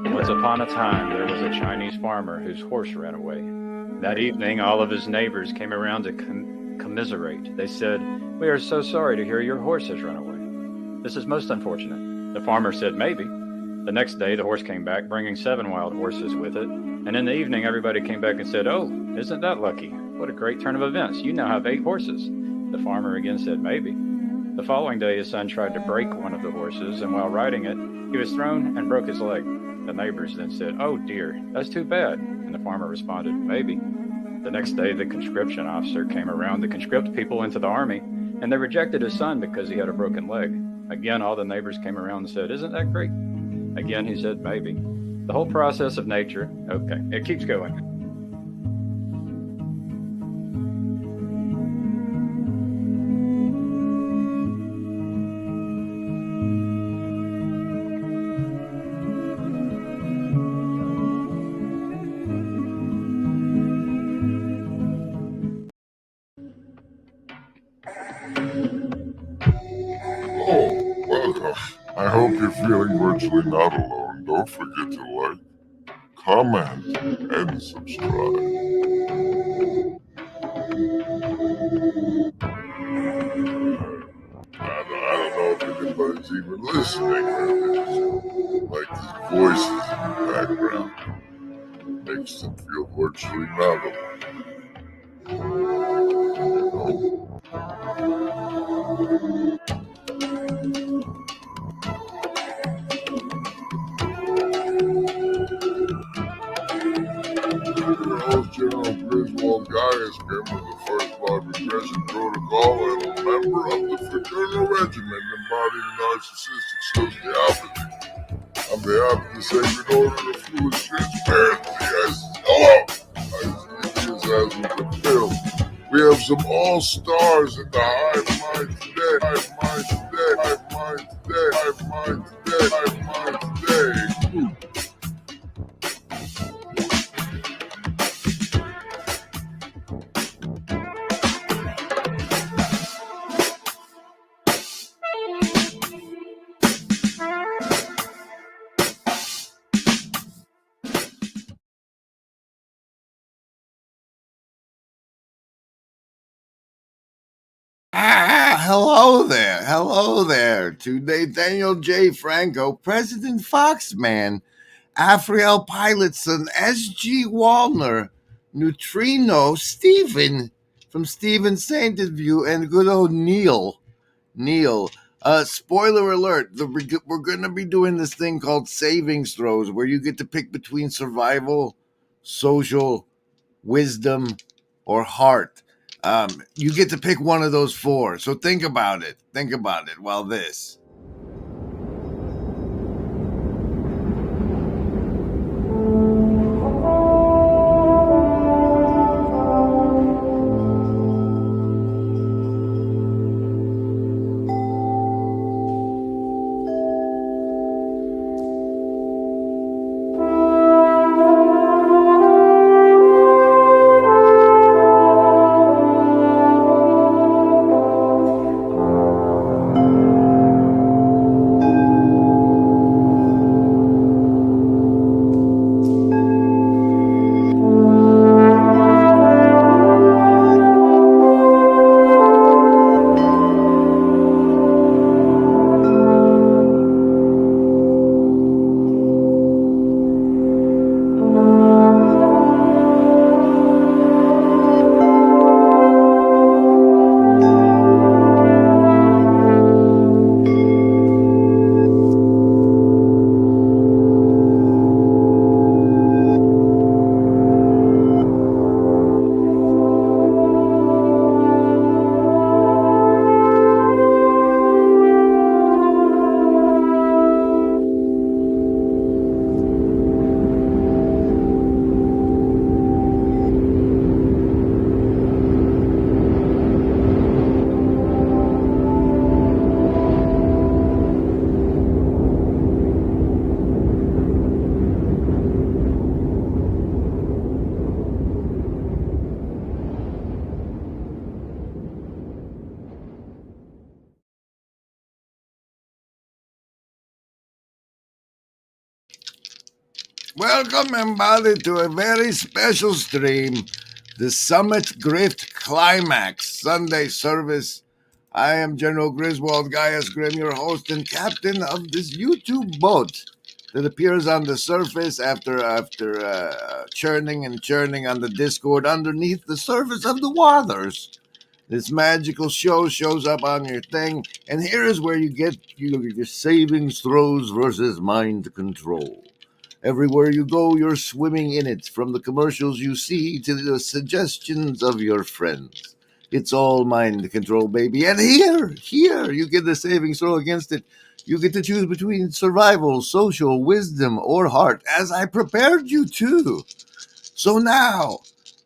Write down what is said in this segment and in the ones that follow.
Once upon a time, there was a Chinese farmer whose horse ran away. That evening, all of his neighbors came around to commiserate. They said, "We are so sorry to hear your horse has run away. This is most unfortunate." The farmer said, "Maybe." The next day, the horse came back, bringing 7 wild horses with it. And in the evening, everybody came back and said, "Oh, isn't that lucky? What a great turn of events. You now have 8 horses." The farmer again said, "Maybe." The following day, his son tried to break one of the horses, and while riding it, he was thrown and broke his leg. The neighbors then said, "Oh dear, that's too bad." And the farmer responded, "Maybe." The next day, the conscription officer came around to conscript people into the army, and they rejected his son because he had a broken leg. Again, all the neighbors came around and said, "Isn't that great?" Again, he said, "Maybe." The whole process of nature, okay, it keeps going. Oh, welcome. I hope you're feeling virtually not alone. Don't forget to like, comment, and subscribe. I don't know if anybody's even listening right now. Like these voices in the background makes them feel virtually not alone. Your host, General Griswold Gaius, member of the First Blood Regression Protocol and a member of the Fraternal Regiment embodying narcissistic sociopathy. On behalf of the Sacred Order of Foolish Transparency, as with the film, we have some all-stars in the hive mind today. Hive mind today. Hive mind today. Hive mind today. Hive mind today. Hello there to Nathaniel J. Franco, President Foxman, Afriel Pilotson, S.G. Wallner, Neutrino, Stephen from Stephen Sainted View, and good old Neil. Spoiler alert, we're going to be doing this thing called savings throws where you get to pick between survival, social, wisdom, or heart. You get to pick one of those 4. So think about it while this. Welcome, everybody, to a very special stream, the Summit Grift Climax Sunday service. I am General Griswold Gaius Grim, your host and captain of this YouTube boat that appears on the surface after churning and churning on the Discord underneath the surface of the waters. This magical show shows up on your thing, and here is where you get your savings throws versus mind control. Everywhere you go, you're swimming in it, from the commercials you see to the suggestions of your friends. It's all mind control, baby. And here, you get the savings throw against it. You get to choose between survival, social, wisdom, or heart, as I prepared you to. So now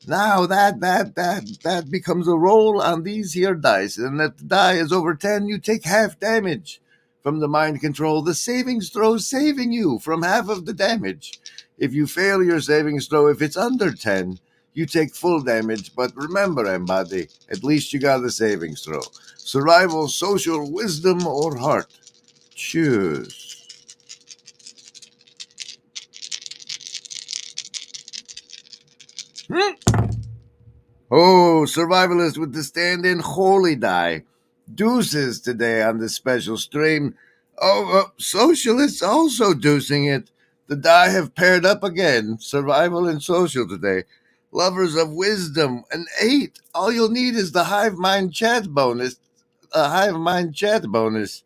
that becomes a roll on these here dice, and if the die is over 10, you take half damage from the mind control. The savings throw saving you from half of the damage. If you fail your savings throw, if it's under 10, you take full damage. But remember, everybody, at least you got the savings throw. Survival, social, wisdom, or heart. Choose. Oh, survivalist with the stand-in holy die. Deuces today on this special stream. Oh, socialists also deucing it. The die have paired up again. Survival and social today. Lovers of wisdom, an 8. All you'll need is the hive mind chat bonus. A hive mind chat bonus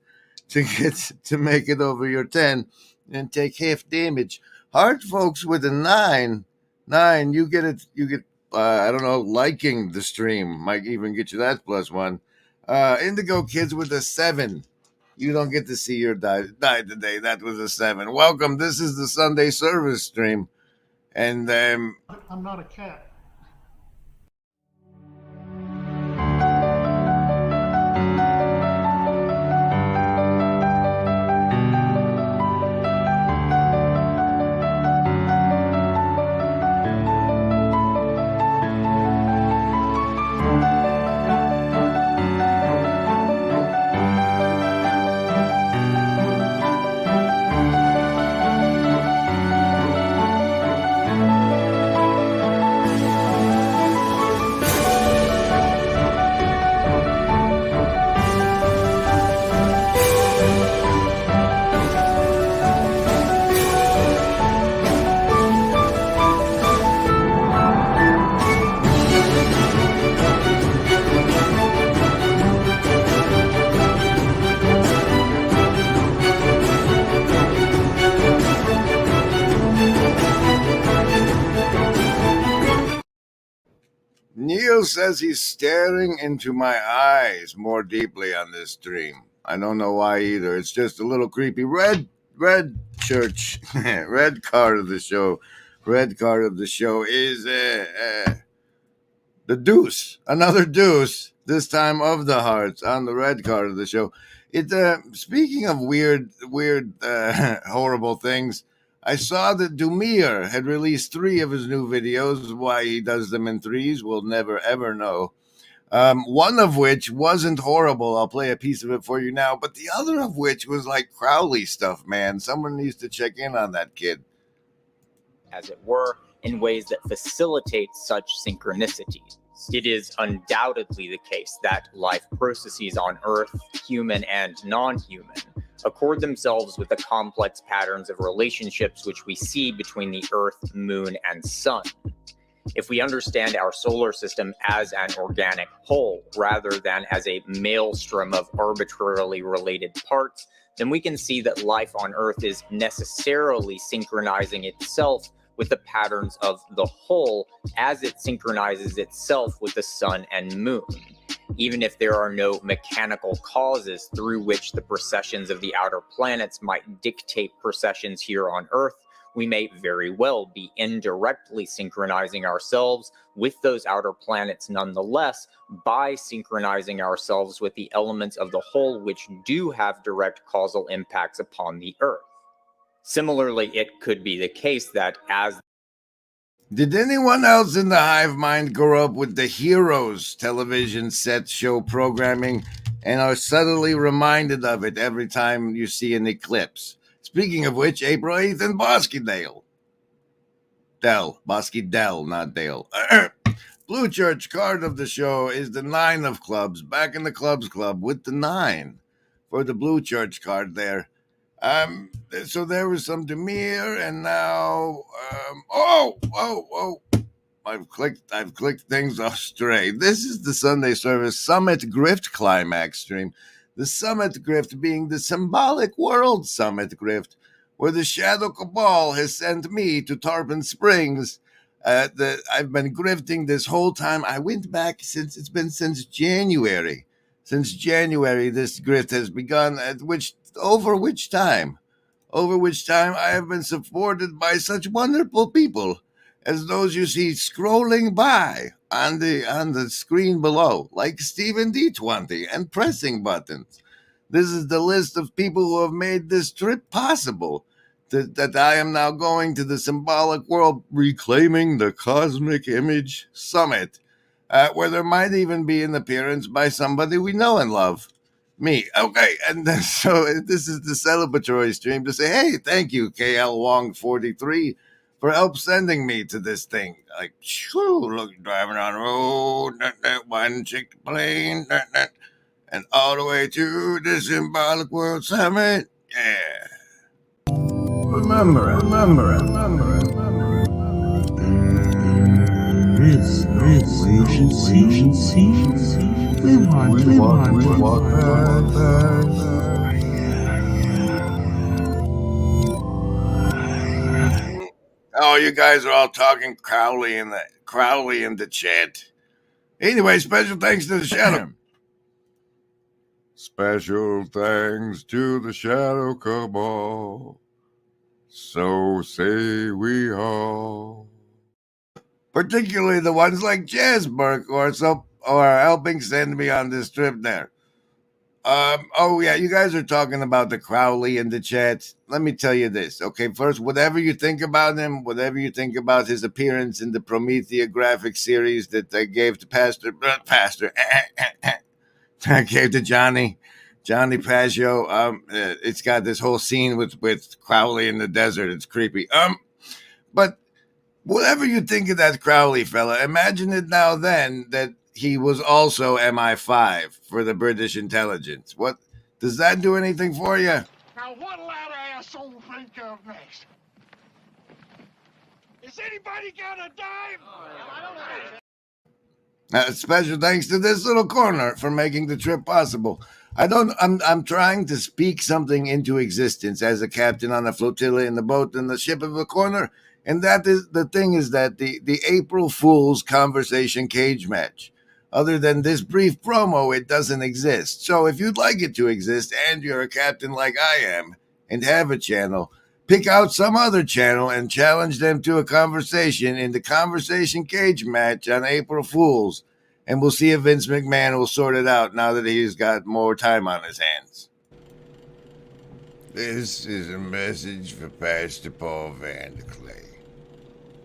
to get to make it over your 10 and take half damage. Heart folks with a 9. 9, you get it. You get. I don't know, liking the stream might even get you that +1. Indigo Kids with a 7. You don't get to see your die today. That was a 7. Welcome. This is the Sunday service stream. And I'm not a cat. Neil says he's staring into my eyes more deeply on this stream. I don't know why either. It's just a little creepy. Red church, red card of the show. Red card of the show is the deuce. Another deuce. This time of the hearts on the red card of the show. It speaking of weird, horrible things. I saw that Dumir had released 3 of his new videos. Why he does them in 3s, we'll never, ever know. One of which wasn't horrible. I'll play a piece of it for you now. But the other of which was like Crowley stuff, man. Someone needs to check in on that kid. As it were, in ways that facilitate such synchronicities. It is undoubtedly the case that life processes on Earth, human and non-human, accord themselves with the complex patterns of relationships which we see between the Earth, Moon, and Sun. If we understand our solar system as an organic whole, rather than as a maelstrom of arbitrarily related parts, then we can see that life on Earth is necessarily synchronizing itself with the patterns of the whole as it synchronizes itself with the sun and moon. Even if there are no mechanical causes through which the precessions of the outer planets might dictate precessions here on Earth, we may very well be indirectly synchronizing ourselves with those outer planets nonetheless by synchronizing ourselves with the elements of the whole which do have direct causal impacts upon the Earth. Similarly, it could be the case that as... Did anyone else in the hive mind grow up with the Heroes television set show programming and are subtly reminded of it every time you see an eclipse? Speaking of which, April 8th in Boskedale. Bosky Dell, not Dale. Blue Church card of the show is the 9 of clubs. Back in the clubs club with the 9 for the Blue Church card there. So there was some Demir, and now I've clicked things astray. This is the Sunday service Summit Grift Climax stream. The Summit Grift being the symbolic world Summit Grift, where the Shadow Cabal has sent me to Tarpon Springs. I've been grifting this whole time. I went back since January. Since January, this grift has begun. Over which time I have been supported by such wonderful people as those you see scrolling by on the screen below, like Stephen D20 and pressing buttons. This is the list of people who have made this trip possible. That I am now going to the symbolic world, reclaiming the cosmic image summit, where there might even be an appearance by somebody we know and love. Me. Okay, and then, so this is the celebratory stream to say, hey, thank you, KL Wong 43, for help sending me to this thing. Like, look, driving on the road, one chick plane, and all the way to the symbolic world summit. Yeah. Remember. This agency. We want Oh, you guys are all talking Crowley in the chat. Anyway, special thanks to the Shadow. Special thanks to the Shadow Cabal. So say we all. Particularly the ones like Jasburg or helping send me on this trip there. Oh yeah, you guys are talking about the Crowley in the chat. Let me tell you this, okay? First, whatever you think about him, whatever you think about his appearance in the Promethea graphic series that I gave to I gave to Johnny Paggio. It's got this whole scene with Crowley in the desert. It's creepy. But whatever you think of that Crowley fella, imagine it now then that he was also MI5 for the British intelligence. What does that do anything for you? Now what'll that asshole think of next? Is anybody got a dime? I don't know. Special thanks to this little corner for making the trip possible. I'm trying to speak something into existence as a captain on a flotilla in the boat in the ship of a corner. And that is the thing, is that the April Fool's conversation cage match. Other than this brief promo, it doesn't exist. So if you'd like it to exist and you're a captain like I am and have a channel, pick out some other channel and challenge them to a conversation in the conversation cage match on April Fool's. And we'll see if Vince McMahon will sort it out now that he's got more time on his hands. This is a message for Pastor Paul Vanderclay.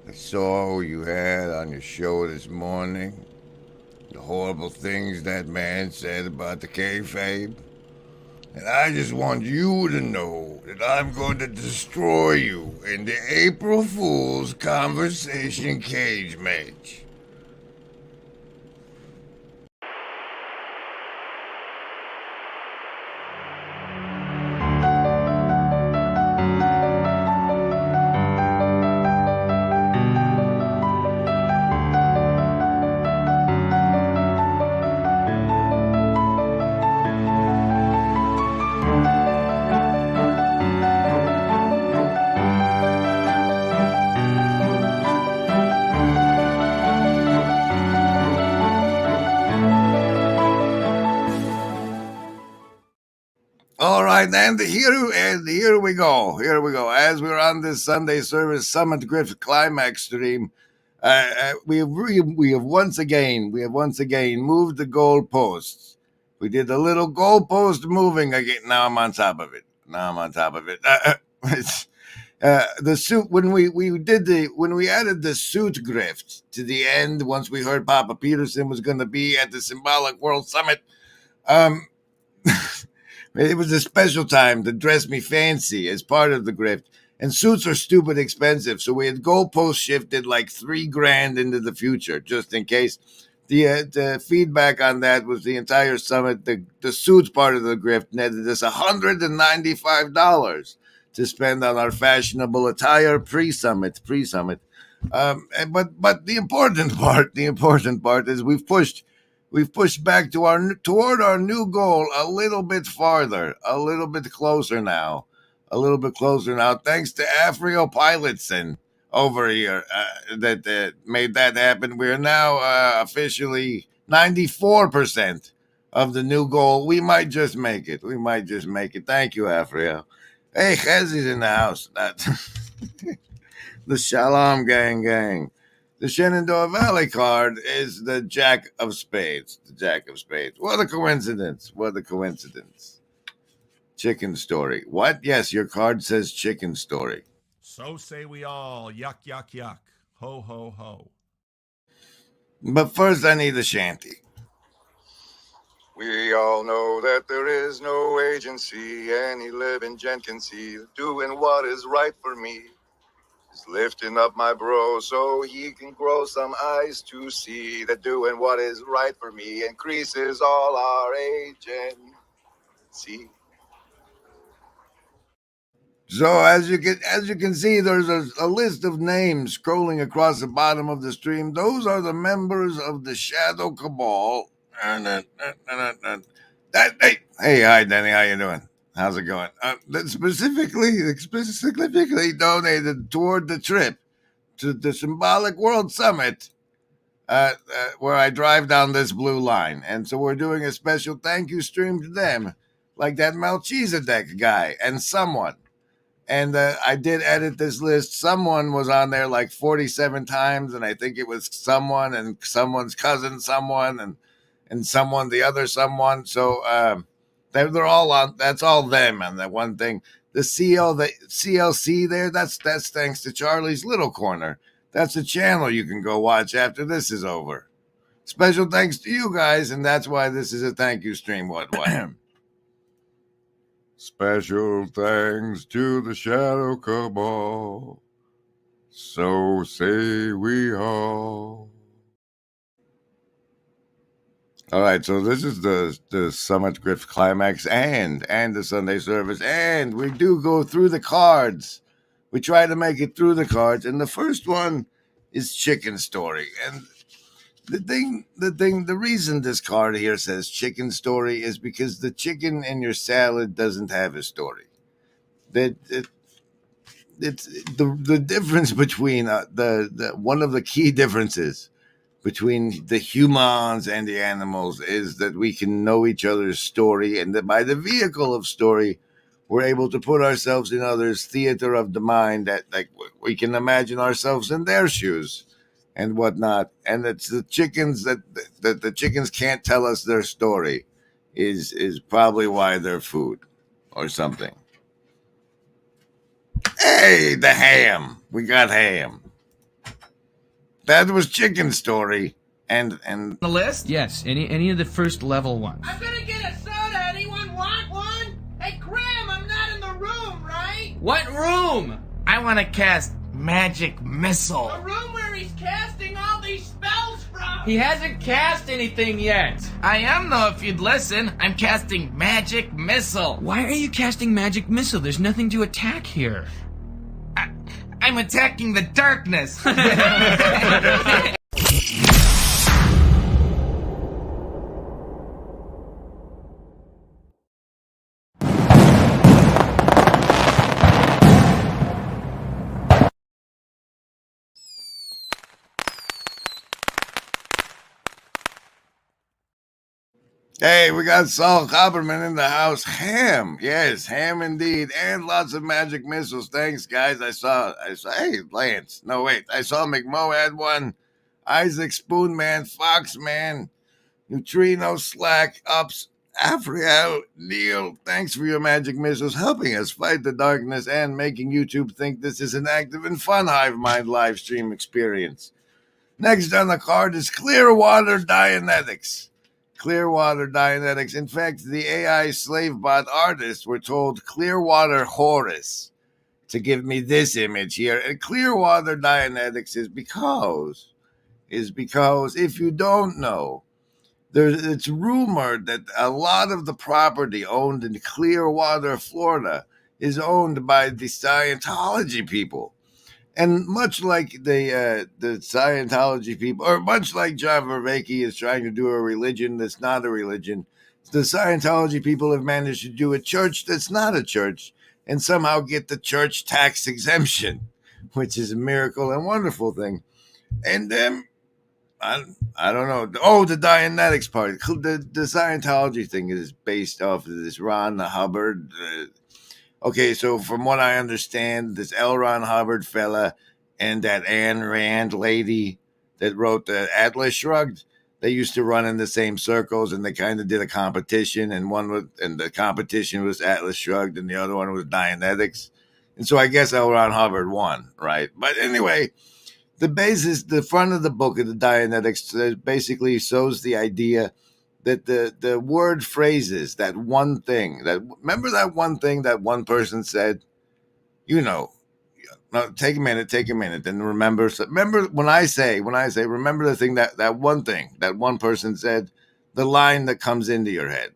I saw who you had on your show this morning. The horrible things that man said about the kayfabe. And I just want you to know that I'm going to destroy you in the April Fool's conversation cage match. All right, and here we go. As we're on this Sunday service Summit Grift Climax stream, we have once again moved the goalposts. We did a little goalpost moving again. Now I'm on top of it. The suit when we added the suit grift to the end. Once we heard Papa Peterson was going to be at the Symbolic World Summit, it was a special time to dress me fancy as part of the grift. And suits are stupid expensive, so we had goalposts shifted like $3,000 into the future, just in case. The feedback on that was the entire summit. The suits part of the grift netted us $195 to spend on our fashionable attire pre-summit. But the important part is we've pushed back toward our new goal a little bit farther, a little bit closer now, thanks to Afrio Pilotson over here that made that happen. We're now officially 94% of the new goal. We might just make it. Thank you, Afrio. Hey, Chezi's in the house. The Shalom gang. The Shenandoah Valley card is the Jack of Spades. What a coincidence. Chicken story. What? Yes, your card says chicken story. So say we all. Yuck, yuck, yuck. Ho, ho, ho. But first, I need a shanty. We all know that there is no agency any living gent can see doing what is right for me. Is lifting up my bro so he can grow some eyes to see that doing what is right for me increases all our agency. So as you can see, there's a list of names scrolling across the bottom of the stream. Those are the members of the Shadow Cabal. Hey, hi Denny, how you doing? How's it going? That specifically donated toward the trip to the Symbolic World Summit, where I drive down this blue line, and so we're doing a special thank you stream to them, like that Melchizedek guy and someone. And I did edit this list. Someone was on there like 47 times, and I think it was someone and someone's cousin, someone and someone, the other someone. So they're all on. That's all them. And that one thing, the CLC there, that's thanks to Charlie's Little Corner. That's a channel you can go watch after this is over. Special thanks to you guys, and that's why this is a thank you stream. What? Special thanks to the Shadow Cabal. So say we all. All right, so this is the Summit Grift Climax and the Sunday service, and we do go through the cards. We try to make it through the cards, and the first one is Chicken Story. And the reason this card here says Chicken Story is because the chicken in your salad doesn't have a story. It's the difference between the one of the key differences between the humans and the animals is that we can know each other's story, and that by the vehicle of story, we're able to put ourselves in others' theater of the mind, that like we can imagine ourselves in their shoes and whatnot. And it's the chickens that the chickens can't tell us their story is probably why they're food or something. Hey, the ham. We got ham. That was Chicken Story. And the list? Yes, any of the first level ones. I'm gonna get a soda. Anyone want one? Hey, Graham, I'm not in the room, right? What room? I want to cast Magic Missile. The room where he's casting all these spells from. He hasn't cast anything yet. I am, though, if you'd listen. I'm casting Magic Missile. Why are you casting Magic Missile? There's nothing to attack here. I'm attacking the darkness. Hey, we got Saul Copperman in the house. Ham. Yes, ham indeed. And lots of magic missiles. Thanks, guys. I saw, hey, Lance. No, wait. I saw McMo had one. Isaac Spoonman, Foxman, Neutrino, Slack, Ups, Afriel, Neil. Thanks for your magic missiles, helping us fight the darkness and making YouTube think this is an active and fun Hive Mind live stream experience. Next on the card is Clearwater Dianetics. Clearwater Dianetics. In fact, the AI slave bot artists were told Clearwater Horus. to give me this image here. And Clearwater Dianetics is because if you don't know, it's rumored that a lot of the property owned in Clearwater, Florida, is owned by the Scientology people. And much like the Scientology people, or much like John Vervaeke is trying to do a religion that's not a religion, the Scientology people have managed to do a church that's not a church and somehow get the church tax exemption, which is a miracle and wonderful thing. And I don't know. Oh, the Dianetics part. The Scientology thing is based off of this Ron Hubbard. Okay, so from what I understand, this L. Ron Hubbard fella and that Ayn Rand lady that wrote the Atlas Shrugged, they used to run in the same circles, and they kind of did a competition, and the competition was Atlas Shrugged, and the other one was Dianetics. And so I guess L. Ron Hubbard won, right? But anyway, the front of the book of the Dianetics basically shows the idea that the word phrases, that one thing, remember that one thing that one person said, no, take a minute and remember when I say, remember the thing that one thing that one person said, the line that comes into your head.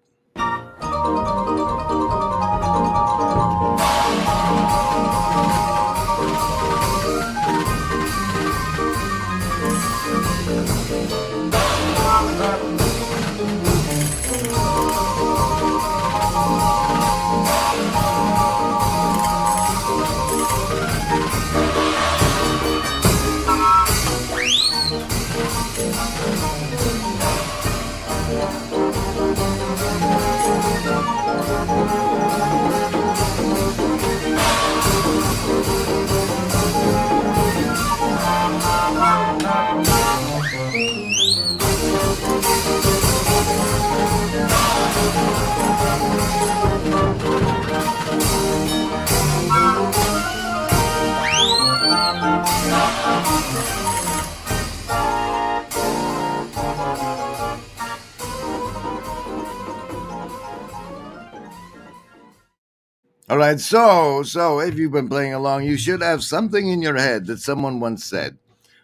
All right, so if you've been playing along, you should have something in your head that someone once said.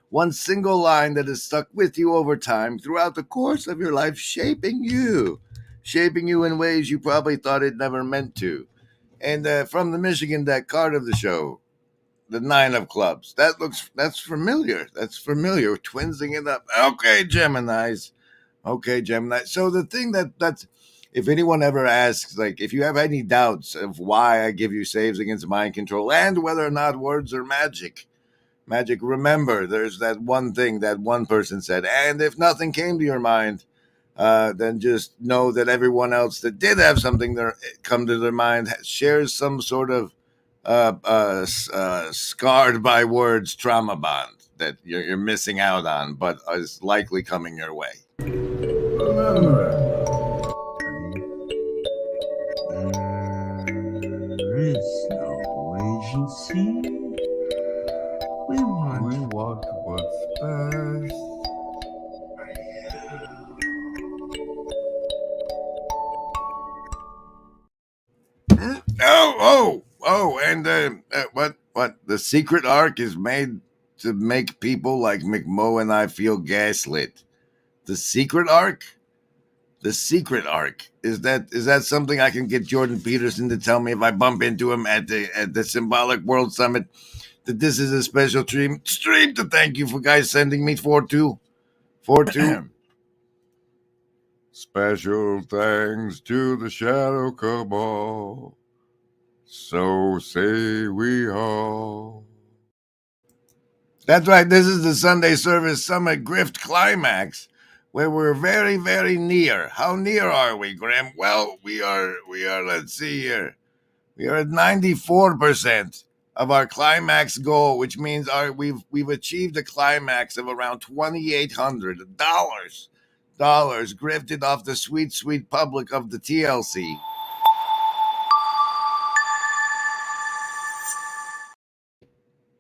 One single line that has stuck with you over time throughout the course of your life, shaping you in ways you probably thought it never meant to. And from the Michigan deck card of the show, the 9 of clubs. That's familiar. That's familiar. Twinsing it up. Okay, Geminis. So the thing that's if anyone ever asks, like, if you have any doubts of why I give you saves against mind control and whether or not words are magic, remember, there's that one thing that one person said. And if nothing came to your mind, then just know that everyone else that did have something there come to their mind shares some sort of scarred by words trauma bond that you're missing out on, but is likely coming your way. There is no agency. We want what's best. And what? The secret arc is made to make people like McMo and I feel gaslit. The secret arc? The secret arc. Is that something I can get Jordan Peterson to tell me if I bump into him at the Symbolic World Summit? That this is a special stream to thank you for guys sending me 4-2. Special thanks to the Shadow Cabal. So say we all. That's right. This is the Sunday Service Summit Grift Climax, where we're very, very near. How near are we, Graham? Well, we are. Let's see here. We are at 94% of our climax goal, which means we've achieved a climax of around $2,800 grifted off the sweet public of the TLC.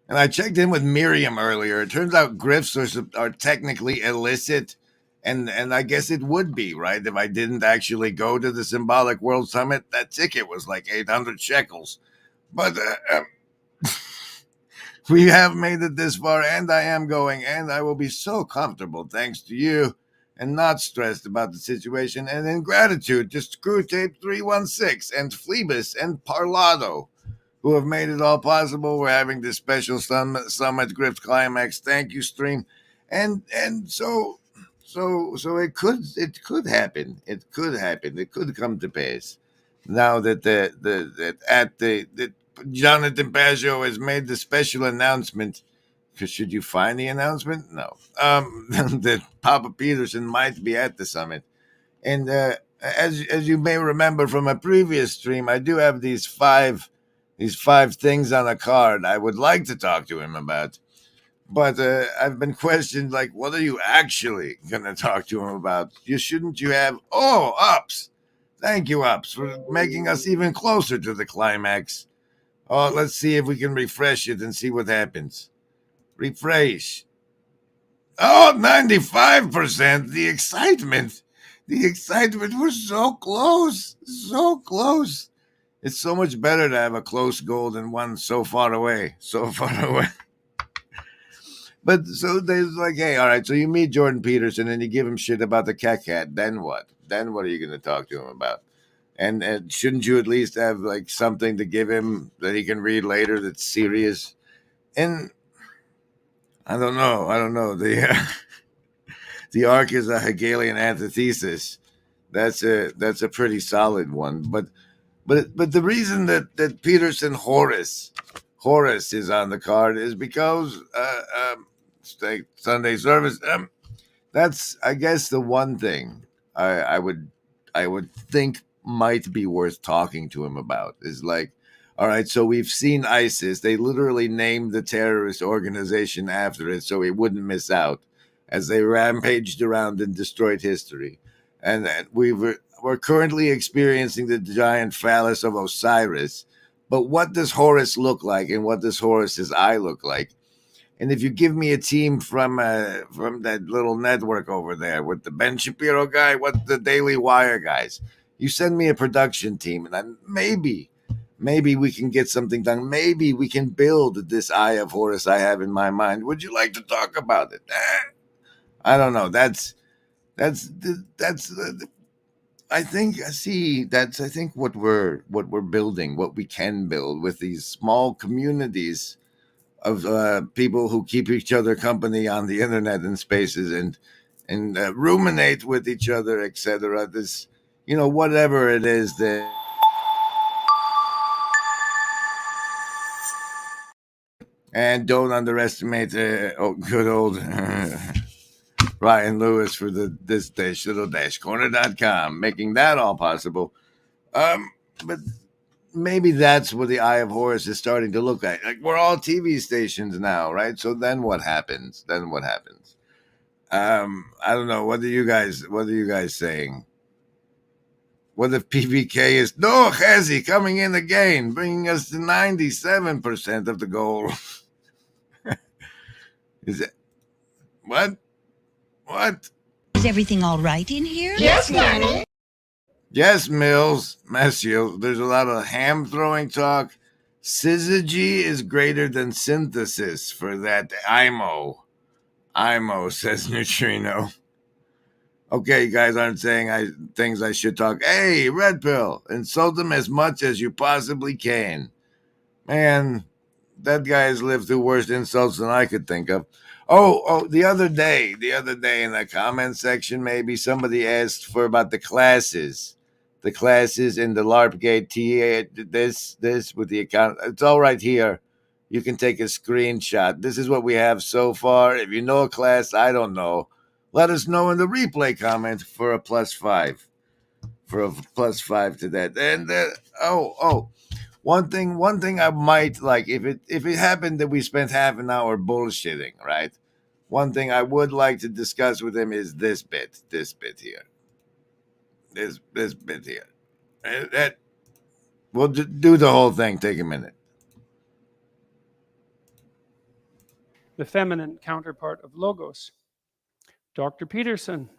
And I checked in with Miriam earlier. It turns out grifts are technically illicit, and I guess it would be, right? If I didn't actually go to the Symbolic World Summit, that ticket was like 800 shekels. But We have made it this far, and I am going, and I will be so comfortable thanks to you, and not stressed about the situation. And in gratitude to Screwtape 316 and Phlebas and Parlado, who have made it all possible. We're having this special summit Grift Climax. Thank you, stream. And so it could happen. It could happen. It could come to pass. Now that that Jonathan Baggio has made the special announcement. Because should you find the announcement? No. That Papa Peterson might be at the summit. And as you may remember from a previous stream, I do have these five things on a card I would like to talk to him about. But I've been questioned, like, what are you actually going to talk to him about? Shouldn't you have, Ups. Thank you, Ups, for making us even closer to the climax. Oh, let's see if we can refresh it and see what happens. Refresh. Oh, 95%. The excitement. We're so close. So close. It's so much better to have a close goal than one so far away. But so there's like, hey, all right, so you meet Jordan Peterson and you give him shit about the cat. Then what? Then what are you going to talk to him about? And shouldn't you at least have like something to give him that he can read later that's serious? And I don't know. The arc is a Hegelian antithesis. That's a pretty solid one. But the reason that Peterson Horus is on the card is because Sunday service. That's, I guess, the one thing I would think might be worth talking to him about is like, all right, so we've seen ISIS. They literally named the terrorist organization after it so he wouldn't miss out as they rampaged around and destroyed history. And we're currently experiencing the giant phallus of Osiris. But what does Horus look like, and what does Horus's eye look like? And if you give me a team from that little network over there with the Ben Shapiro guy, what the Daily Wire guys, you send me a production team, and then maybe we can get something done. Maybe we can build this Eye of Horus I have in my mind. Would you like to talk about it? I don't know. That's I think what we're building, what we can build with these small communities of people who keep each other company on the internet and spaces and ruminate with each other, etc. This, whatever it is that. And don't underestimate good old Ryan Lewis for this little-corner.com, making that all possible. But maybe that's what the Eye of Horus is starting to look like. Like, we're all TV stations now, right? So then what happens? I don't know. What are you guys saying? What if PBK is no Chazi coming in again, bringing us to 97% of the goal? Is it what? Is everything all right in here? Yes, Nanny. Yes, Mills, Messio. There's a lot of ham throwing talk. Syzygy is greater than synthesis for that IMO. IMO, says Neutrino. Okay, you guys aren't saying things I should talk. Hey, Red Pill, insult them as much as you possibly can. Man, that guy has lived through worse insults than I could think of. Oh, the other day in the comment section, maybe somebody asked for about the classes in the LARPgate TA, this with the account. It's all right here. You can take a screenshot. This is what we have so far. If you know a class I don't know, let us know in the replay comment for a +5. For a +5 to that. And one thing I might like, if it happened that we spent half an hour bullshitting, right? One thing I would like to discuss with him is this bit here. This bit here. We'll do the whole thing. Take a minute. The feminine counterpart of Logos. Dr. Peterson,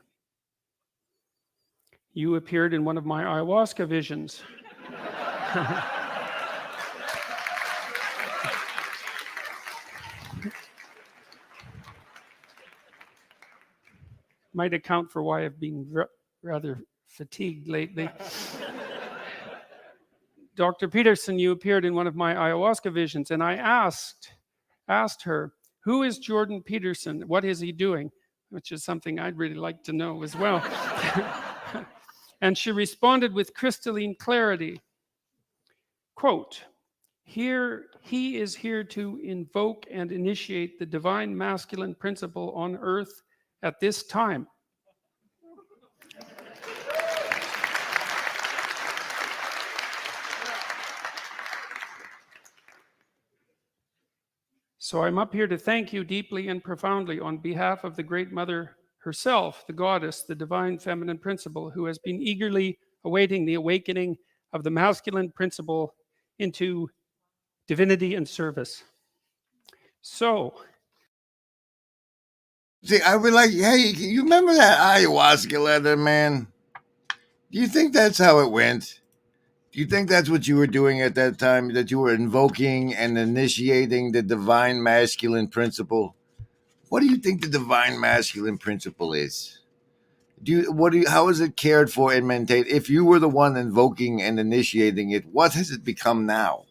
you appeared in one of my ayahuasca visions. Might account for why I've been rather fatigued lately. Dr. Peterson, you appeared in one of my ayahuasca visions, and I asked her, who is Jordan Peterson? What is he doing? Which is something I'd really like to know as well. And she responded with crystalline clarity. Quote, he is here to invoke and initiate the divine masculine principle on earth at this time. So I'm up here to thank you deeply and profoundly on behalf of the Great Mother herself, the goddess, the divine feminine principle, who has been eagerly awaiting the awakening of the masculine principle into divinity and service. So, see, I would like, hey, you remember that ayahuasca letter, man? Do you think that's how it went? Do you think that's what you were doing at that time? That you were invoking and initiating the divine masculine principle? What do you think the divine masculine principle is? How is it cared for and maintained? If you were the one invoking and initiating it, what has it become now?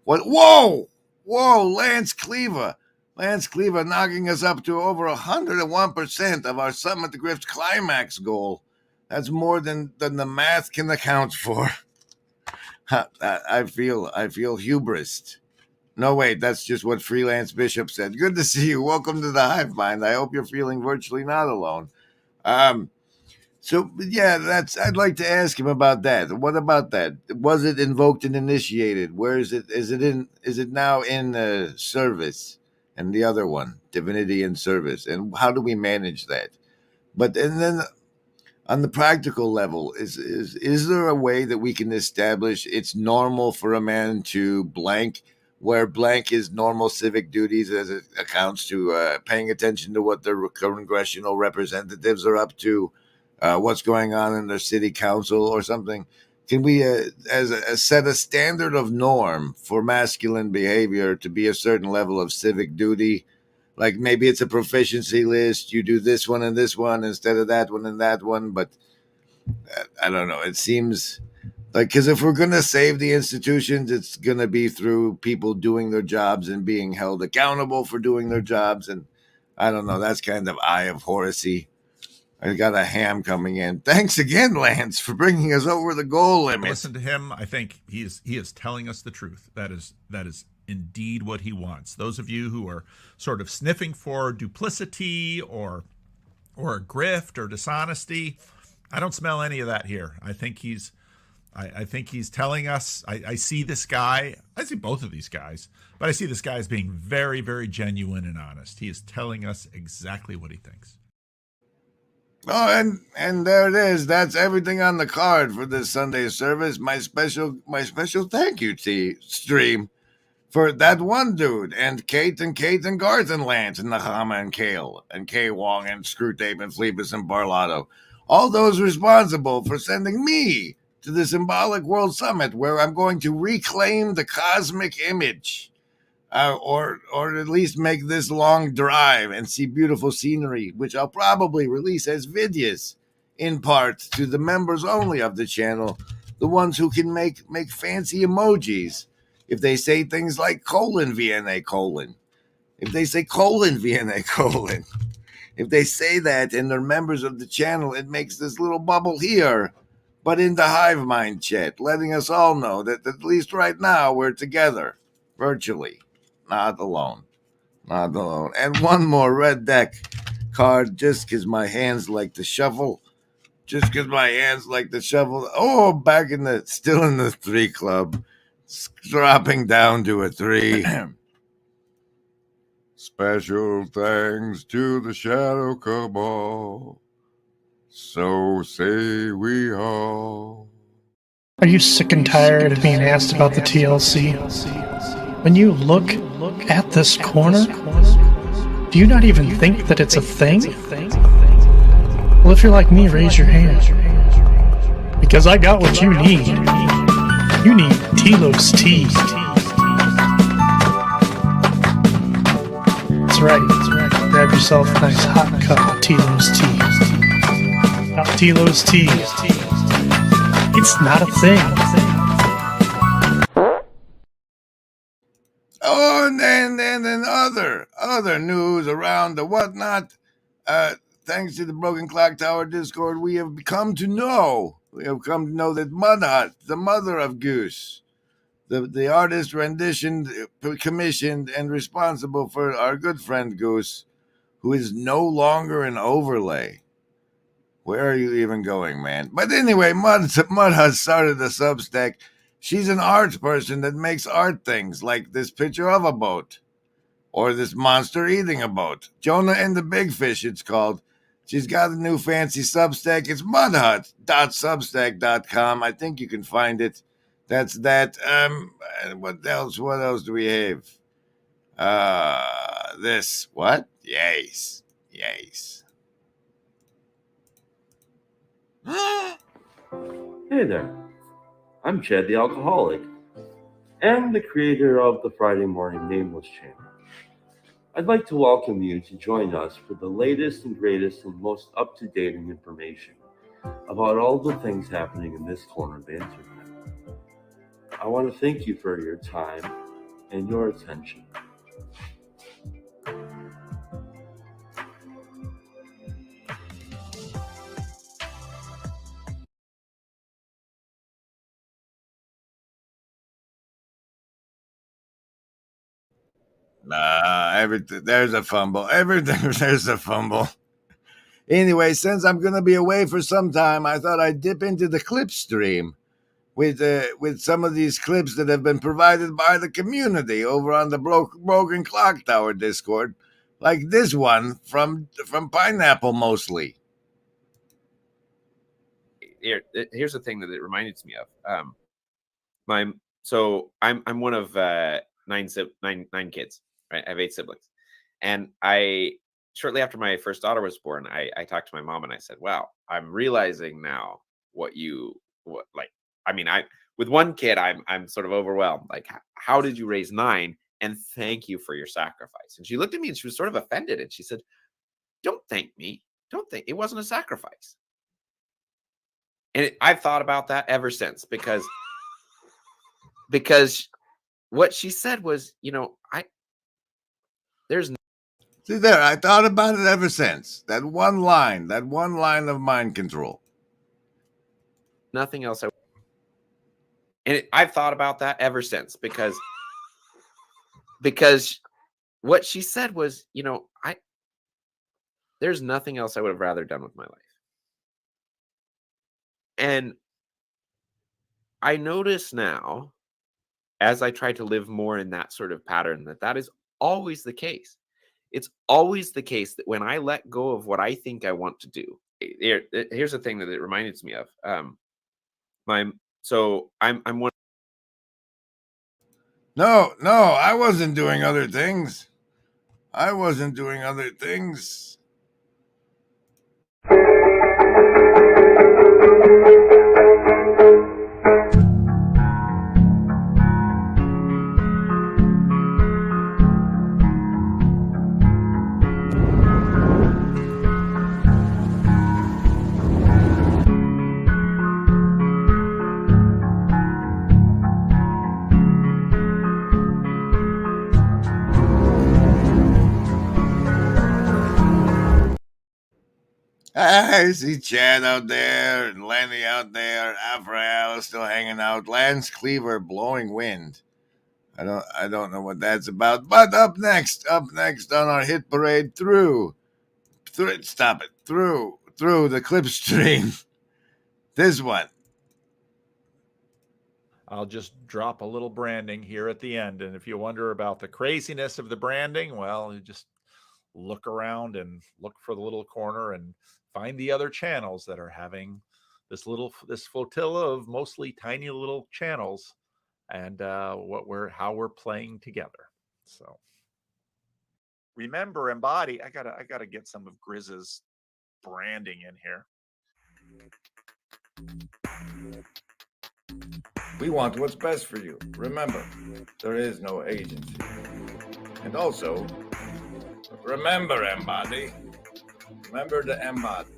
Whoa, Lance Cleaver knocking us up to over 101% of our Summit the Grift Climax goal. That's more than the math can account for. I feel hubris. No, wait, that's just what Freelance Bishop said. Good to see you. Welcome to the Hive Mind. I hope you're feeling virtually not alone. So yeah, I'd like to ask him about that. What about that? Was it invoked and initiated? Where is it? Is it now in service? And the other one, divinity and service. And how do we manage that? And then on the practical level, is there a way that we can establish it's normal for a man to blank, where blank is normal civic duties as it accounts to paying attention to what their congressional representatives are up to, what's going on in their city council or something? Can we set a standard of norm for masculine behavior to be a certain level of civic duty? Like maybe it's a proficiency list. You do this one and this one instead of that one and that one. But I don't know. It seems like, because if we're going to save the institutions, it's going to be through people doing their jobs and being held accountable for doing their jobs. And I don't know. That's kind of Eye of Horusy. I got a ham coming in. Thanks again, Lance, for bringing us over the goal limit. Listen to him. I think he is telling us the truth. That is indeed what he wants. Those of you who are sort of sniffing for duplicity or grift or dishonesty, I don't smell any of that here. I think he's telling us. I see this guy. I see both of these guys, but I see this guy as being very, very genuine and honest. He is telling us exactly what he thinks. Oh, and there it is. That's everything on the card for this Sunday service. My special thank you stream for that one dude and Kate and Garth and Lance and Nahama and Kale and Kay Wong and Screwtape and Phlebas and Barlotto. All those responsible for sending me to the Symbolic World Summit, where I'm going to reclaim the cosmic image. Or at least make this long drive and see beautiful scenery, which I'll probably release as videos, in part to the members only of the channel, the ones who can make fancy emojis. If they say things like :VNA:, if they say :VNA:, if they say that and they're members of the channel, it makes this little bubble here, but in the Hive Mind chat, letting us all know that at least right now we're together, virtually. Not alone. And one more red deck card, just because my hands like to shuffle. Oh, still in the 3 club. Dropping down to a 3. Special thanks to the Shadow Cabal. So say we all. Are you sick and tired of being asked about the TLC? When you look at this corner, do you not even think that it's a thing? Well, if you're like me, raise your hand. Because I got what you need. You need Telos tea. That's right. Grab yourself a nice hot cup of Telos tea. Not Tilo's tea. It's not a thing. Oh, and then other news around the whatnot. Thanks to the Broken Clock Tower Discord, we have come to know that Mud Hut, the mother of Goose, the artist renditioned, commissioned, and responsible for our good friend Goose, who is no longer an overlay. Where are you even going, man? But anyway, Mud Hut started a Substack. She's an art person that makes art things like this picture of a boat or this monster eating a boat. Jonah and the Big Fish, it's called. She's got a new fancy Substack. It's mudhut.substack.com. I think you can find it. That's that. What else? What else do we have? This. What? Yes. Hey there, I'm Chad the Alcoholic, and the creator of the Friday Morning Nameless channel. I'd like to welcome you to join us for the latest and greatest and most up-to-date information about all the things happening in this corner of the internet. I want to thank you for your time and your attention. There's a fumble. There's a fumble. Anyway, since I'm going to be away for some time, I thought I'd dip into the clip stream with some of these clips that have been provided by the community over on the Broken Clock Tower Discord, like this one from Pineapple mostly. Here's the thing that it reminded me of. I'm one of nine kids. Right, I have 8 siblings, and shortly after my first daughter was born, I talked to my mom and I said, "Wow, I'm realizing now with one kid, I'm sort of overwhelmed. Like, how did you raise 9? And thank you for your sacrifice." And she looked at me and she was sort of offended, and she said, "Don't thank me. Don't think it wasn't a sacrifice." And I've thought about that ever since because what she said was, See there, I thought about it ever since. That one line of mind control. Nothing else. I've thought about that ever since because what she said was, there's nothing else I would have rather done with my life. And I notice now, as I try to live more in that sort of pattern, that is always the case. It's always the case that when I let go of what I think I want to do, here's the thing that it reminded me of. I'm one. No, I wasn't doing other things. I see Chad out there and Lenny out there. Afrael is still hanging out. Lance Cleaver blowing wind. I don't know what that's about. But up next on our hit parade through the clip stream. This one. I'll just drop a little branding here at the end. And if you wonder about the craziness of the branding, well, you just look around and look for the little corner and find the other channels that are having this flotilla of mostly tiny little channels and how we're playing together. So remember, embody. I gotta get some of Grizz's branding in here. We want what's best for you. Remember, there is no agency. And also, remember, embody. Remember to embody.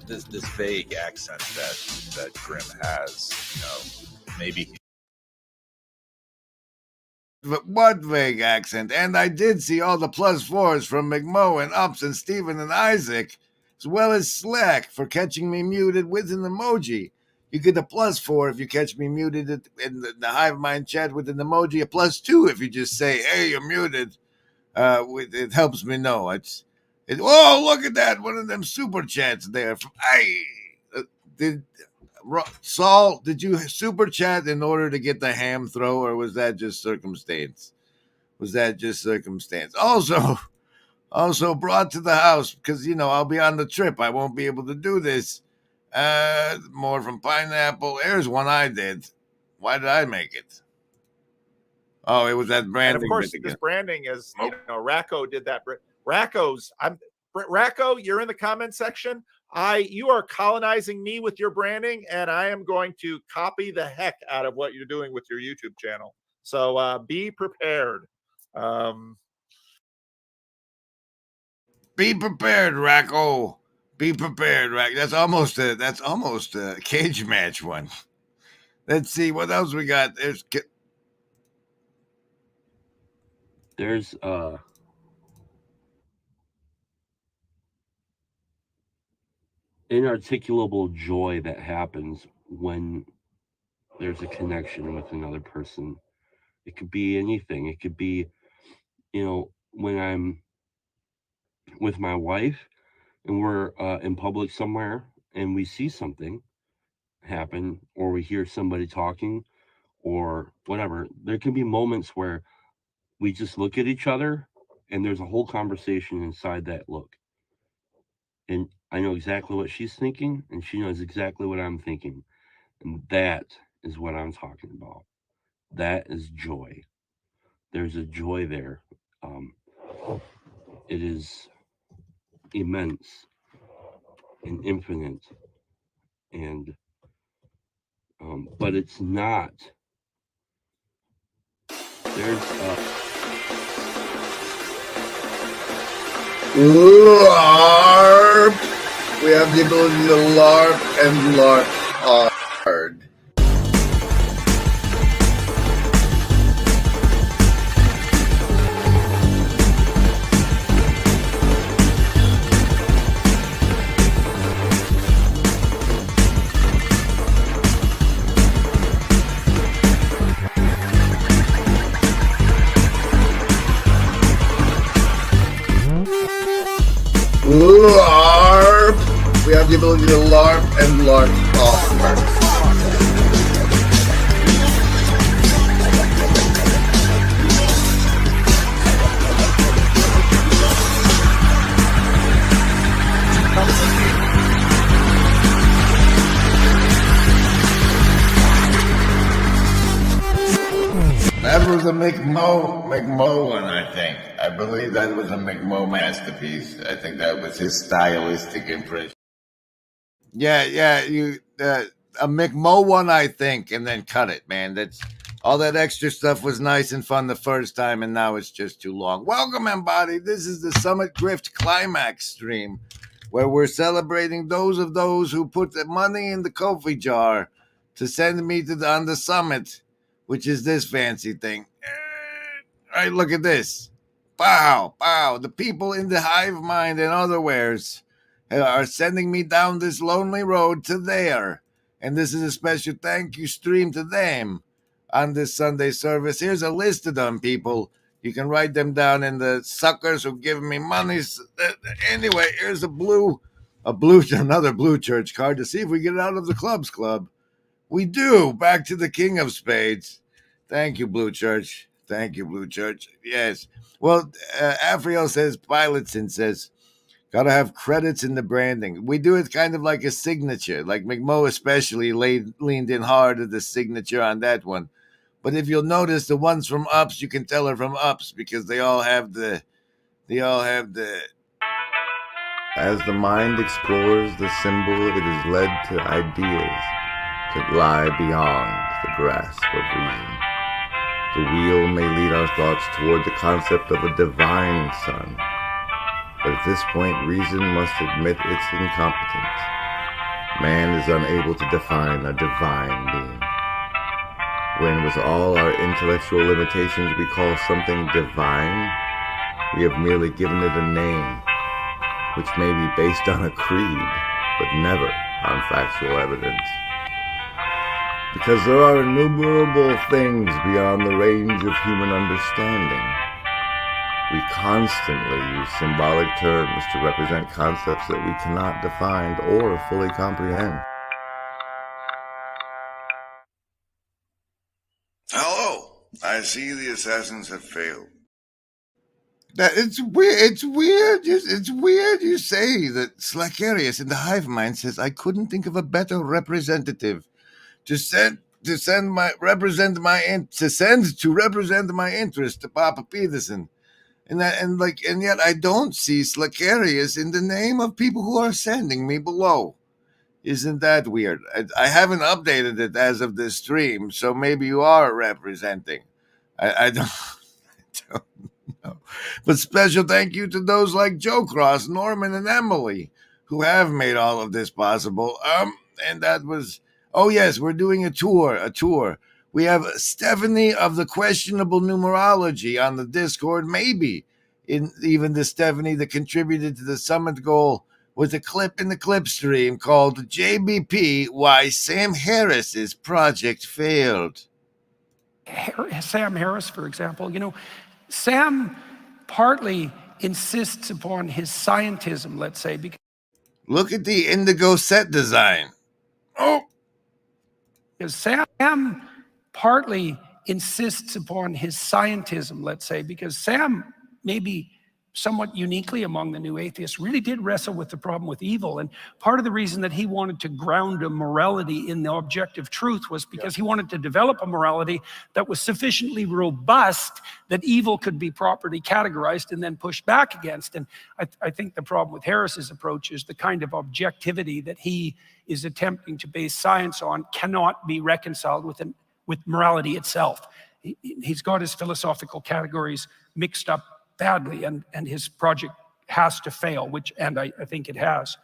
this vague accent that Grimm has, maybe. But what vague accent? And I did see all the +4s from McMo and Ups and Steven and Isaac, as well as Slack for catching me muted with an emoji. You get a +4 if you catch me muted in the Hive Mind chat with an emoji, a +2 if you just say, hey, you're muted. It helps me know. Oh, look at that. One of them super chats there. Saul, did you super chat in order to get the ham throw, or was that just circumstance? Also brought to the house because, I'll be on the trip. I won't be able to do this. More from Pineapple. Here's one I did. Why did I make it? Oh, it was that branding. And of course, this branding is, Racco did that. Racco, you're in the comment section. You are colonizing me with your branding, and I am going to copy the heck out of what you're doing with your YouTube channel. So be prepared. Be prepared, Racco. Be prepared, Rack. That's almost a cage match one. Let's see what else we got. There's inarticulable joy that happens when there's a connection with another person. It could be anything. It could be, when I'm with my wife and we're in public somewhere and we see something happen, or we hear somebody talking or whatever. There can be moments where we just look at each other and there's a whole conversation inside that look. And I know exactly what she's thinking, and she knows exactly what I'm thinking. And that is what I'm talking about. That is joy. There's a joy there. It is immense and infinite. And, but it's not. There's LARP. We have the ability to LARP and LARP hard. LARP. We have the ability to LARP and LARP hard. That was a McMo one, I think. I believe that was a McMo masterpiece. I think that was his stylistic impression. Yeah, a McMo one, I think, and then cut it, man. That's all that extra stuff was nice and fun the first time, and now it's just too long. Welcome, everybody. This is the Summit Grift Climax stream, where we're celebrating those who put the money in the Ko-fi jar to send me on the summit, which is this fancy thing. All right, look at this. Pow, pow. The people in the Hive Mind and other wares are sending me down this lonely road to there. And this is a special thank you stream to them on this Sunday service. Here's a list of them, people. You can write them down in the suckers who give me money. Anyway, here's another blue church card to see if we get it out of the clubs club. We do. Back to the King of Spades. Thank you, Blue Church. Thank you, Blue Church. Yes. Well, Afriel says, Pilotson says, gotta have credits in the branding. We do it kind of like a signature. Like McMo especially leaned in hard at the signature on that one. But if you'll notice, the ones from Ups, you can tell are from Ups because they all have the. As the mind explores the symbol, it is led to ideas that lie beyond the grasp of reason. The wheel may lead our thoughts toward the concept of a divine sun, But at this point, reason must admit its incompetence. Man is unable to define a divine being. When, with all our intellectual limitations, we call something divine, we have merely given it a name, which may be based on a creed, but never on factual evidence. Because there are innumerable things beyond the range of human understanding. We constantly use symbolic terms to represent concepts that we cannot define or fully comprehend. Hello. I see the assassins have failed. It's weird. It's weird you say that Slackarius in the hive mind says I couldn't think of a better representative to represent my interest to Papa Peterson. And yet I don't see Slackarius in the name of people who are sending me below. Isn't that weird? I haven't updated it as of this stream, so maybe you are representing. I don't know. But special thank you to those like Joe Cross, Norman, and Emily who have made all of this possible. And that was, oh yes, we're doing a tour. We have Stephanie of the Questionable Numerology on the Discord, maybe even the Stephanie that contributed to the summit goal with a clip in the clip stream called JBP, Why Sam Harris's Project Failed. Sam Harris, for example, Sam partly insists upon his scientism, let's say. Because look at the indigo set design. Oh! Because Sam partly insists upon his scientism, let's say, because Sam, maybe somewhat uniquely among the new atheists, really did wrestle with the problem with evil. And part of the reason that he wanted to ground a morality in the objective truth was because he wanted to develop a morality that was sufficiently robust that evil could be properly categorized and then pushed back against. And I think the problem with Harris's approach is the kind of objectivity that he is attempting to base science on cannot be reconciled with morality itself. He's got his philosophical categories mixed up badly, and his project has to fail, and I think it has.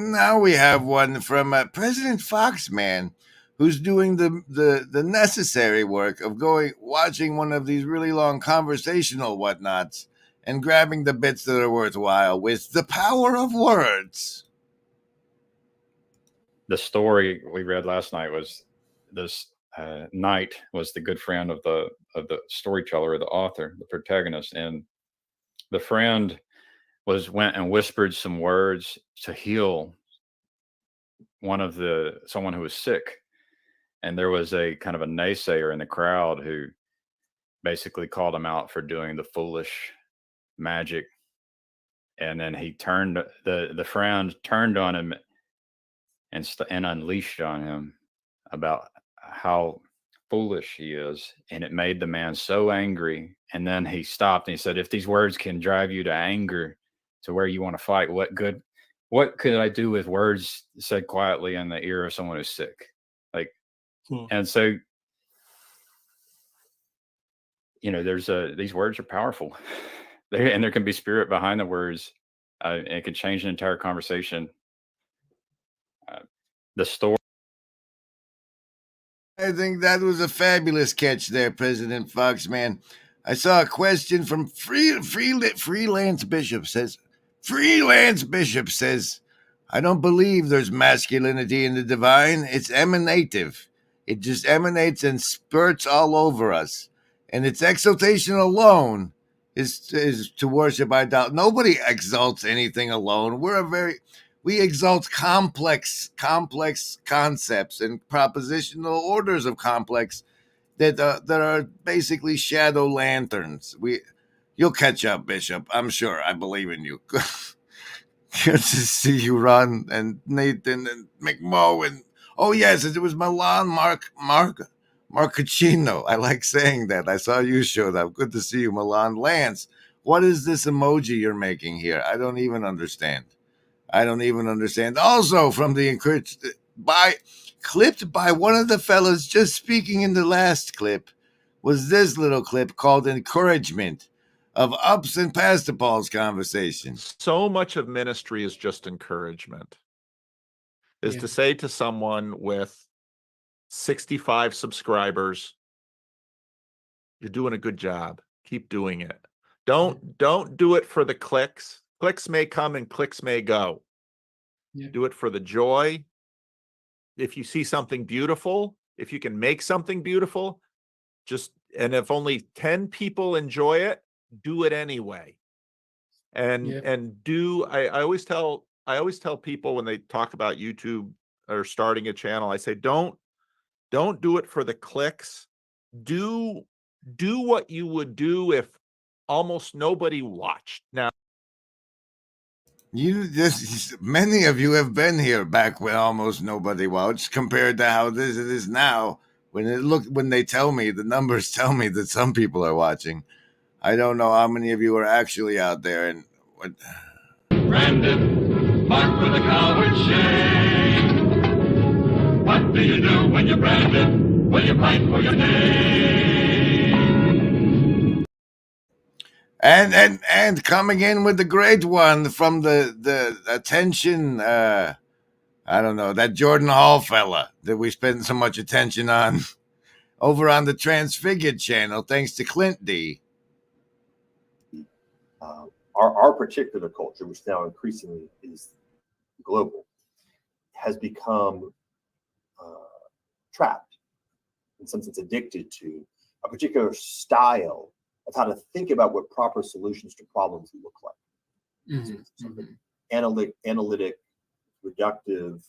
Now we have one from President Foxman, who's doing the necessary work of watching one of these really long conversational whatnots and grabbing the bits that are worthwhile with the power of words. The story we read last night was this knight was the good friend of the storyteller, or the author, the protagonist, and the friend went and whispered some words to heal someone who was sick. And there was a kind of a naysayer in the crowd who basically called him out for doing the foolish magic. And then the friend turned on him and unleashed on him about how foolish he is. And it made the man so angry. And then he stopped and he said, if these words can drive you to anger, to where you want to fight, what could I do with words said quietly in the ear of someone who's sick? And so, these words are powerful. And there can be spirit behind the words. And it can change an entire conversation. The story. I think that was a fabulous catch there, President Foxman. I saw a question from Freelance Bishop says, I don't believe there's masculinity in the divine. It's emanative. It just emanates and spurts all over us. And its exaltation alone is to worship idol. Nobody exalts anything alone. We exalt complex concepts and propositional orders of complex that are basically shadow lanterns. You'll catch up, Bishop. I'm sure. I believe in you. Good to see you, Ron and Nathan and McMo and oh yes, it was Milan Marcaccino. I like saying that. I saw you showed up. Good to see you, Milan. Lance, what is this emoji you're making here? I don't even understand. Also, from the encouraged clipped by one of the fellas just speaking in the last clip was this little clip called Encouragement of Ups and Pastapal's conversation. So much of ministry is just encouragement. Is to say to someone with 65 subscribers, you're doing a good job. Keep doing it. Don't do it for the clicks. Clicks may come and clicks may go. Do it for the joy. If you see something beautiful, if you can make something beautiful, and if only 10 people enjoy it, do it anyway. I always tell people when they talk about YouTube or starting a channel, I say, don't do it for the clicks. Do what you would do if almost nobody watched. Now, many of you have been here back when almost nobody watched compared to how it is now. When the numbers tell me that some people are watching. I don't know how many of you are actually out there. And what? Branded, marked with a coward shame. What do you do when you're branded? Will you fight for your name? And coming in with the great one from the attention, I don't know, that Jordan Hall fella that we spend so much attention on over on the Transfigured channel, thanks to Clint D. Our particular culture, which now increasingly is global, has become trapped, in some sense addicted to a particular style of how to think about what proper solutions to problems look like. Analytic, reductive,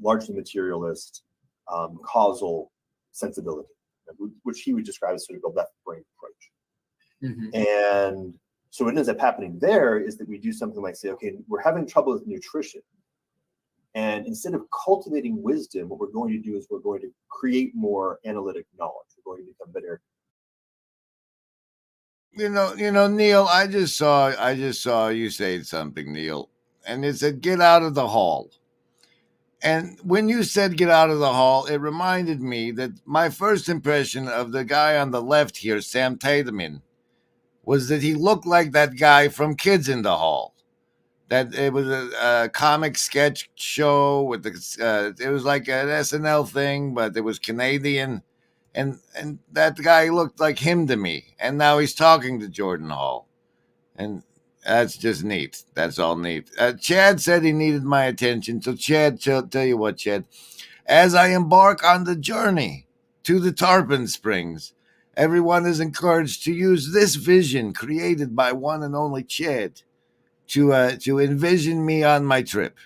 largely materialist, causal sensibility, which he would describe as sort of a left brain approach. And so what ends up happening there is that we do something like say, okay, we're having trouble with nutrition. And instead of cultivating wisdom, what we're going to do is we're going to create more analytic knowledge. We're going to become better. You know, Neil, I just saw you say something, Neil, and it said, get out of the hall. And when you said get out of the hall, it reminded me that my first impression of the guy on the left here, Sam Taterman, was that he looked like that guy from Kids in the Hall. That it was a comic sketch show with the it was like an SNL thing, but it was Canadian, and that guy looked like him to me. And now he's talking to Jordan Hall, and that's just neat. That's all neat. Chad said he needed my attention, so Chad, tell you what, Chad, as I embark on the journey to the Tarpon Springs, everyone is encouraged to use this vision created by one and only Chad to envision me on my trip.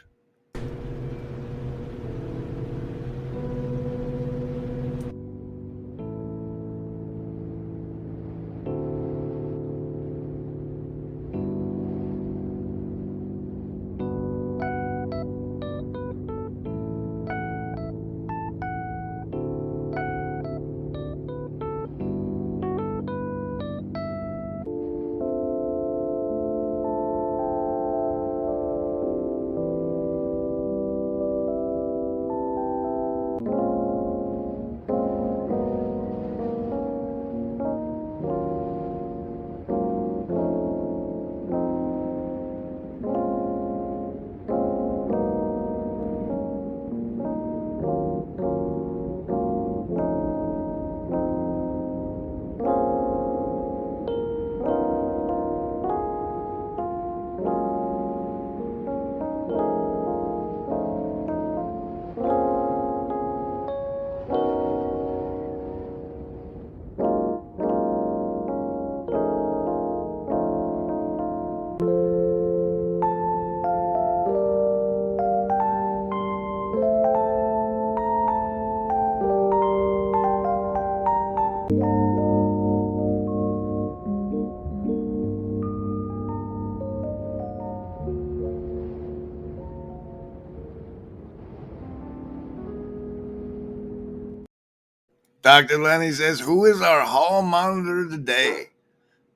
Dr. Lenny says, who is our hall monitor today?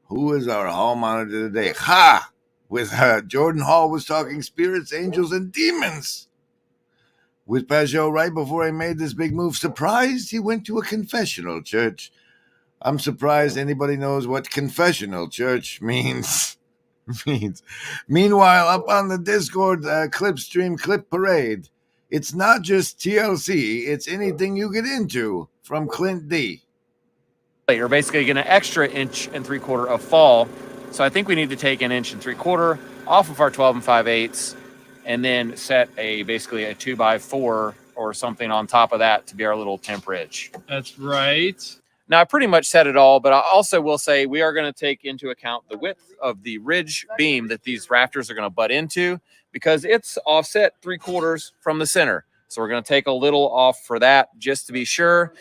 Who is our hall monitor today? Ha! With Jordan Hall was talking spirits, angels, and demons. With Pajot right before I made this big move. Surprised he went to a confessional church. I'm surprised anybody knows what confessional church means. Meanwhile, up on the Discord clip stream, Clip Parade, it's not just TLC, it's anything you get into from Clint D. You're basically getting an extra 1 3/4 of fall. So I think we need to take 1 3/4 off of our 12 5/8 and then set basically a 2x4 or something on top of that to be our little temp ridge. That's right. Now, I pretty much said it all, but I also will say we are going to take into account the width of the ridge beam that these rafters are going to butt into because it's offset 3/4 from the center. So we're going to take a little off for that just to be sure.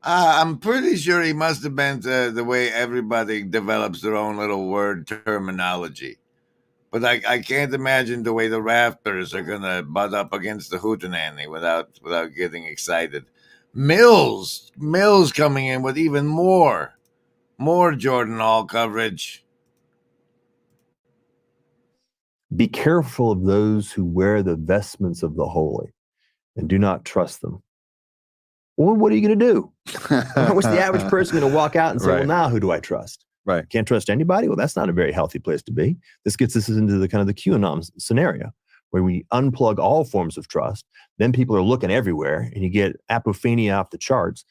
I'm pretty sure he must have meant the way everybody develops their own little word terminology. But I can't imagine the way the rafters are going to butt up against the hootenanny without getting excited. Mills coming in with even more Jordan Hall coverage. Be careful of those who wear the vestments of the holy and do not trust them. Well, what are you going to do? What's the average person going to walk out and say, well, now who do I trust? Right. Can't trust anybody? Well, that's not a very healthy place to be. This gets us into the kind of the QAnon scenario where we unplug all forms of trust. Then people are looking everywhere and you get apophenia off the charts,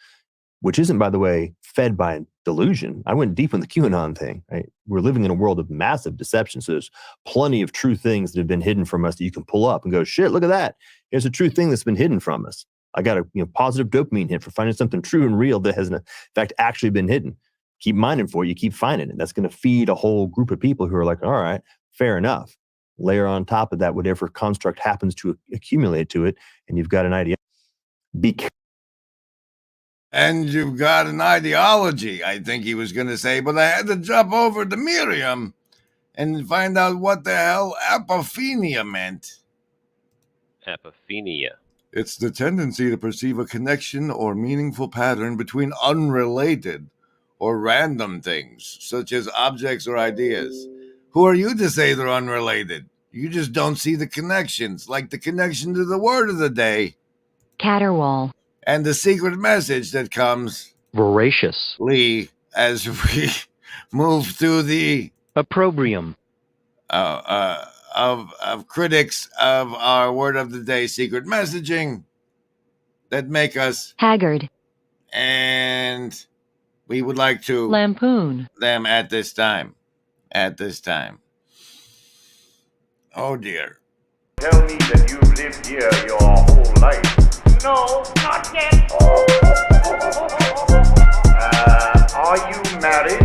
which isn't, by the way, fed by delusion. I went deep on the QAnon thing. Right? We're living in a world of massive deception. So there's plenty of true things that have been hidden from us that you can pull up and go, shit, look at that. Here's a true thing that's been hidden from us. I got a positive dopamine hit for finding something true and real that has, in fact, actually been hidden. Keep mining for it. You keep finding it. That's going to feed a whole group of people who are like, all right, fair enough. Layer on top of that whatever construct happens to accumulate to it, and you've got an idea. And you've got an ideology, I think he was going to say, but I had to jump over to Miriam and find out what the hell apophenia meant. Apophenia. It's the tendency to perceive a connection or meaningful pattern between unrelated or random things, such as objects or ideas. Who are you to say they're unrelated? You just don't see the connections, like the connection to the word of the day. Caterwaul. And the secret message that comes voracious as we move through the opprobrium of critics of our word of the day secret messaging that make us haggard. And we would like to lampoon them at this time. Oh dear. Tell me that you've lived here your whole life. No, not yet. Are you married?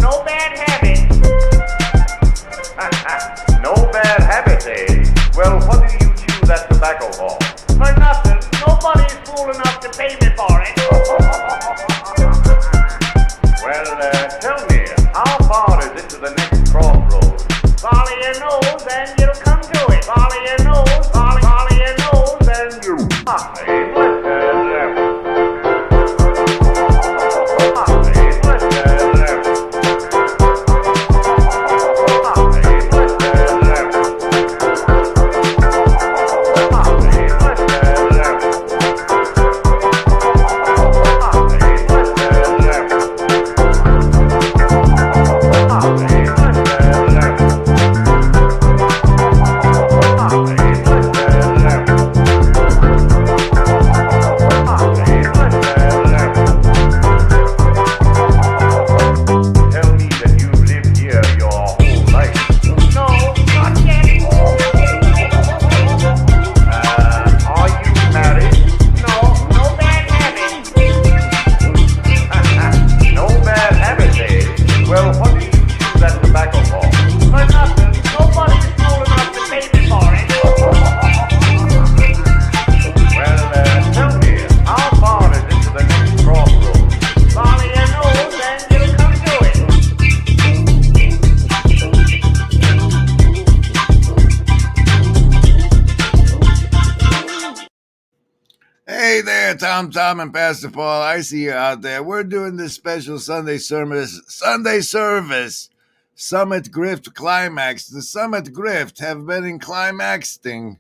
No bad habit. No bad habit, eh? Well, what do you chew that tobacco for? For nothing. Nobody's fool enough to pay me for it. Well, tell me, how far is it to the next crossroads? Follow your nose and you'll come to it. Follow your nose, follow your nose and you'll Hey there, Tom, and Pastor Paul. I see you out there. We're doing this special Sunday service, Summit Grift Climax. The Summit Grift have been in climaxing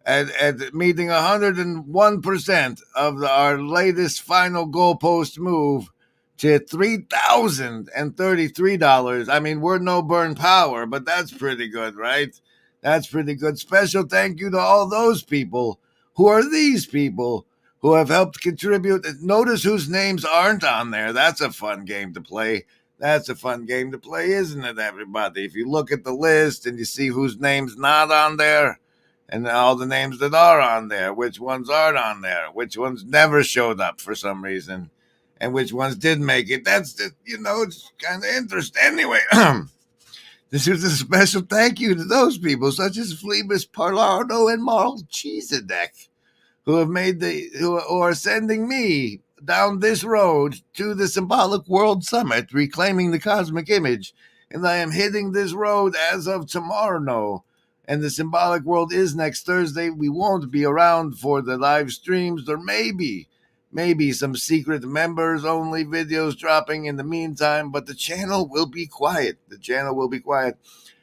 at meeting 101% of our latest final goalpost move to $3,033. I mean, we're no burn power, but that's pretty good, right? That's pretty good. Special thank you to all those people. Who are these people who have helped contribute? Notice whose names aren't on there. That's a fun game to play. That's a fun game to play, isn't it, everybody? If you look at the list and you see whose name's not on there and all the names that are on there, which ones aren't on there, which ones never showed up for some reason, and which ones did make it. That's just, it's kind of interesting. Anyway, this is a special thank you to those people, such as Phlebas Parlardo and Marl Cheesedek, who are sending me down this road to the Symbolic World Summit, reclaiming the cosmic image. And I am hitting this road as of tomorrow. And the Symbolic World is next Thursday. We won't be around for the live streams. There may be some secret members only videos dropping in the meantime, but the channel will be quiet.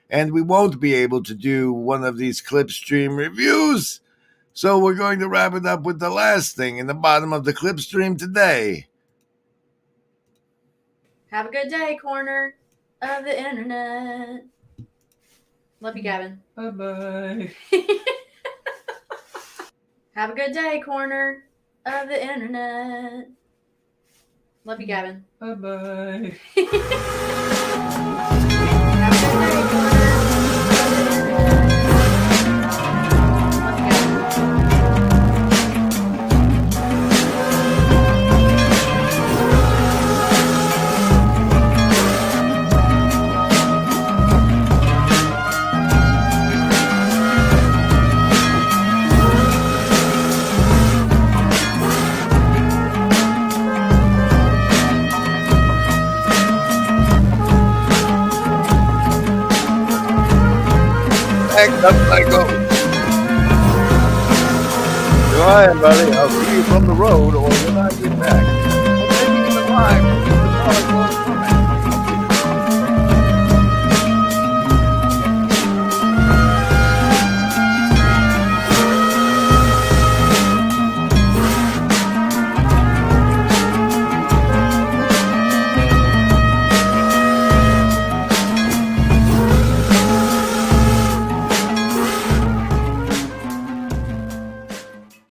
And we won't be able to do one of these clip stream reviews. So we're going to wrap it up with the last thing in the bottom of the clip stream today. Have a good day, corner of the internet. Love you, Gavin. Bye-bye. Have a good day, corner of the internet. Love you, Gavin. Bye-bye. Have a good day, corner. Up I go. Here I am, buddy. I'll see you from the road or when I get back. I'm taking you live.